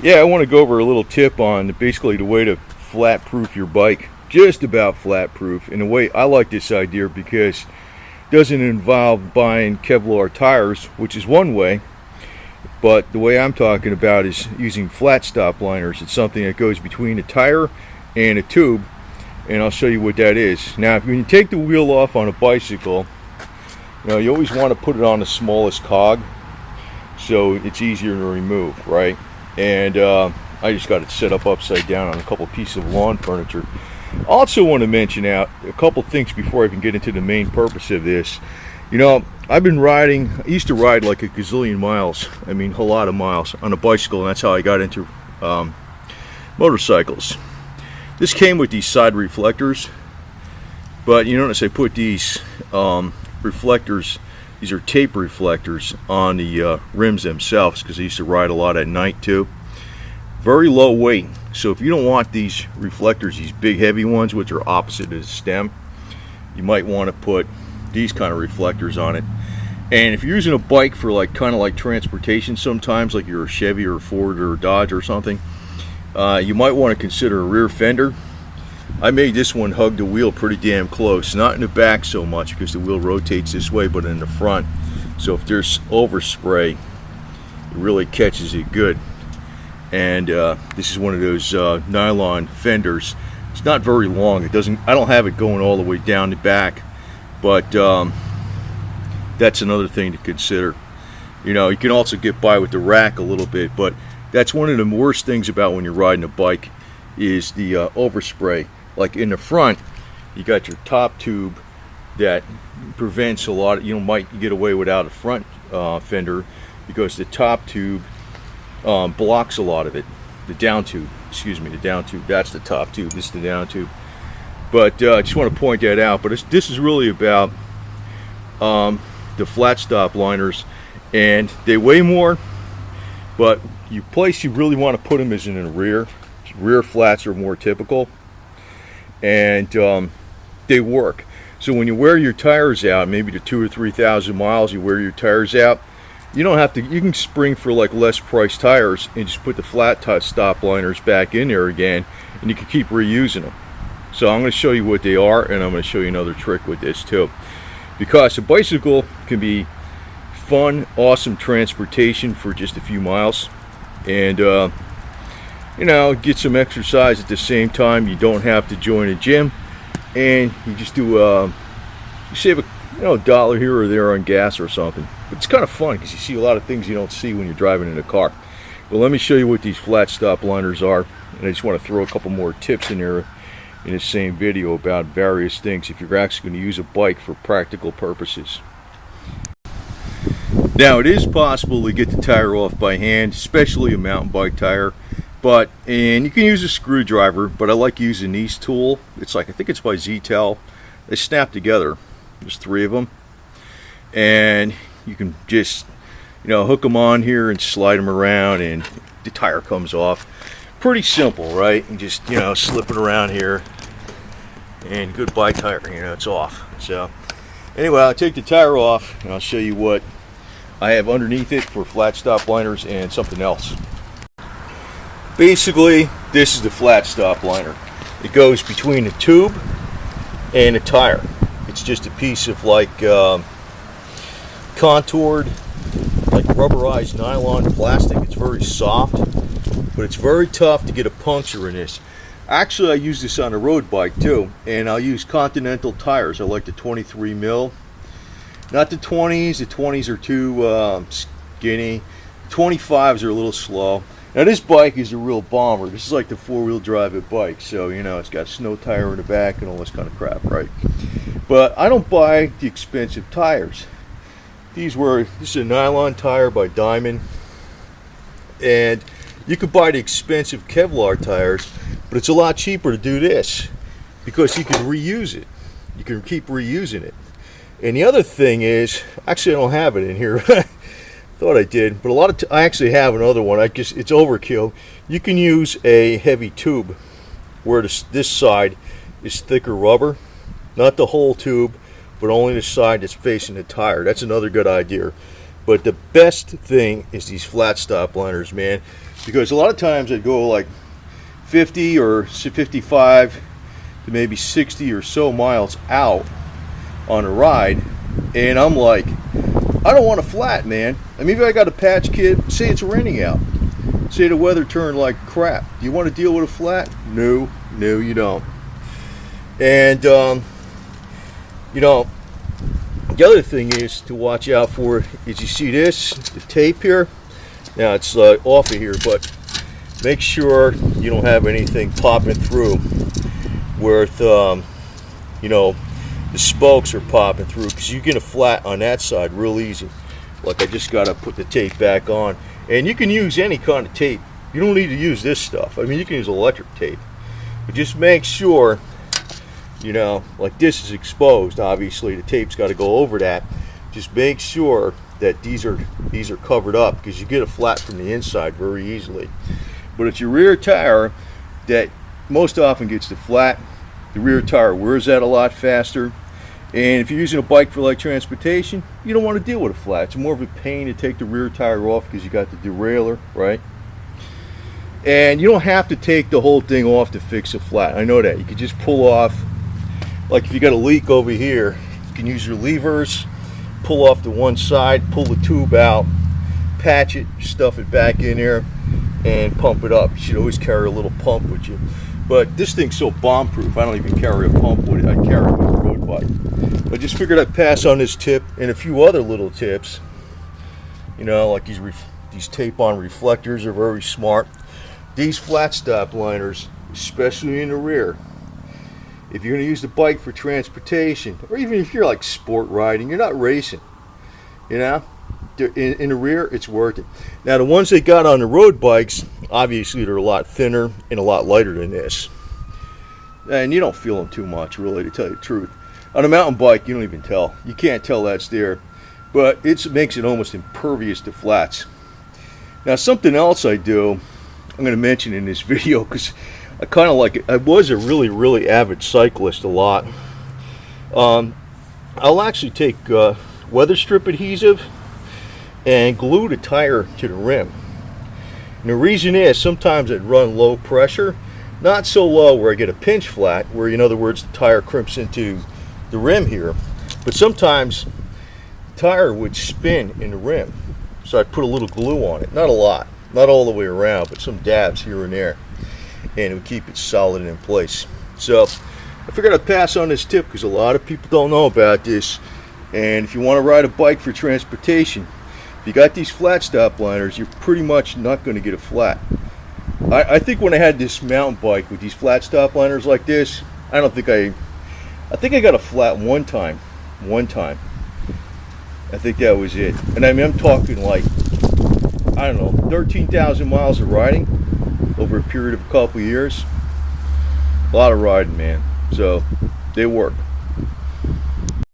Yeah, I want to go over a little tip on basically the way to flat proof your bike. Just about flat proof. In a way, I like this idea because it doesn't involve buying Kevlar tires, which is one way. But the way I'm talking about is using flatstop liners. It's something that goes between a tire and a tube, and I'll show you what that is. Now, when you take the wheel off on a bicycle, you always want to put it on the smallest cog so it's easier to remove, right? And I just got it set up upside down on a couple pieces of lawn furniture. I also want to mention out a couple things before I can get into the main purpose of this. I've been riding, I used to ride like a gazillion miles, a lot of miles on a bicycle, and that's how I got into motorcycles. This came with these side reflectors, but you notice I put these reflectors, these are tape reflectors on the rims themselves because I used to ride a lot at night too. Very low weight, so if you don't want these reflectors, these big heavy ones which are opposite of the stem, you might want to put these kind of reflectors on it. And if you're using a bike for kind of like transportation sometimes, like you're a Chevy or a Ford or a Dodge or something, you might want to consider a rear fender. I made this one hug the wheel pretty damn close, not in the back so much because the wheel rotates this way, but in the front. So if there's overspray, it really catches it good. And this is one of those nylon fenders. It's not very long. I don't have it going all the way down the back, but that's another thing to consider. You can also get by with the rack a little bit, but that's one of the worst things about when you're riding a bike is the overspray. Like in the front, you got your top tube that prevents a lot. You might get away without a front fender because the top tube blocks a lot of it. The down tube, that's the top tube. This is the down tube. But I just want to point that out. But this is really about the flat stop liners, and they weigh more, but place you really want to put them is in the rear. Rear flats are more typical, and they work. So when you wear your tires out, maybe to 2,000 or 3,000 miles, you wear your tires out, you don't have to. You can spring for less priced tires and just put the flat stop liners back in there again, and you can keep reusing them. So I'm going to show you what they are, and I'm going to show you another trick with this too. Because a bicycle can be fun, awesome transportation for just a few miles, and get some exercise at the same time. You don't have to join a gym, and you just do you save a dollar here or there on gas or something. But it's kind of fun because you see a lot of things you don't see when you're driving in a car. Well, let me show you what these flat stop liners are, and I just want to throw a couple more tips in there in the same video about various things if you're actually going to use a bike for practical purposes. Now, it is possible to get the tire off by hand, especially a mountain bike tire, and you can use a screwdriver, but I like using these tool. I think it's by Z-Tel. They snap together. There's 3 of them, and you can just hook them on here and slide them around, and the tire comes off. Pretty simple, right? And just slip it around here, and goodbye tire. It's off. So anyway, I'll take the tire off, and I'll show you what I have underneath it for flat stop liners and something else. Basically, this is the flat stop liner. It goes between the tube and the tire. It's just a piece of contoured, rubberized nylon plastic. It's very soft, but it's very tough to get a puncture in this. Actually, I use this on a road bike too, and I'll use Continental tires. I like the 23 mil, not the 20s. The 20s are too skinny. 25s are a little slow. Now this bike is a real bomber. This is like the 4-wheel drive bike, so it's got a snow tire in the back and all this kind of crap, right? But I don't buy the expensive tires. This is a nylon tire by Diamond, and you could buy the expensive Kevlar tires, but it's a lot cheaper to do this because you can reuse it. You can keep reusing it. And the other thing is, actually I don't have it in here. Thought I did, but I actually have another one. It's overkill. You can use a heavy tube where this side is thicker rubber, not the whole tube, but only the side that's facing the tire. That's another good idea, But the best thing is these flat stop liners, man, because a lot of times I go like 50 or 55 to maybe 60 or so miles out on a ride, and I'm like, I don't want a flat, man. I mean, if I got a patch kit, say it's raining out, say the weather turned like crap, do you want to deal with a flat? No, you don't. And you know, the other thing is to watch out for is, you see this, the tape here. Now it's off of here, but make sure you don't have anything popping through where you know, the spokes are popping through, because you get a flat on that side real easy. Like, I just got to put the tape back on. And you can use any kind of tape. You don't need to use this stuff. I mean, you can use electric tape. But just make sure, you know, like this is exposed. Obviously, the tape's got to go over that. Just make sure that these are covered up, because you get a flat from the inside very easily. But it's your rear tire that most often gets the flat. The rear tire wears out a lot faster, and if you're using a bike for like transportation, you don't want to deal with a flat. It's more of a pain to take the rear tire off because you got the derailleur, right? And you don't have to take the whole thing off to fix a flat. I know that. You can just pull off, like if you got a leak over here, you can use your levers, pull off the one side, pull the tube out, patch it, stuff it back in there, and pump it up. You should always carry a little pump with you. But this thing's so bomb-proof, I don't even carry a pump with it. I carry it with a road bike. I just figured I'd pass on this tip and a few other little tips. You know, like these tape-on reflectors are very smart. These flat stop liners, especially in the rear, if you're going to use the bike for transportation, or even if you're like sport riding, you're not racing, you know, in the rear, it's worth it. Now, the ones they got on the road bikes, obviously they're a lot thinner and a lot lighter than this, and you don't feel them too much, really, to tell you the truth. On a mountain bike, you don't even tell. You can't tell that's there, but it makes it almost impervious to flats. Now, something else I do, I'm going to mention in this video, because I kind of like it. I was a really avid cyclist a lot. I'll actually take weather strip adhesive and glue the tire to the rim. And the reason is, sometimes I'd run low pressure, not so low where I get a pinch flat, where in other words the tire crimps into the rim here, but sometimes the tire would spin in the rim. So I'd put a little glue on it, not a lot, not all the way around, but some dabs here and there, and it would keep it solid and in place. So I figured I'd pass on this tip because a lot of people don't know about this. And if you want to ride a bike for transportation, if you got these flat stop liners, you're pretty much not going to get a flat. I think when I had this mountain bike with these flat stop liners like this, I think I got a flat one time. I think that was it. And I mean, I'm talking like, I don't know, 13,000 miles of riding over a period of a couple of years. A lot of riding, man. So they work.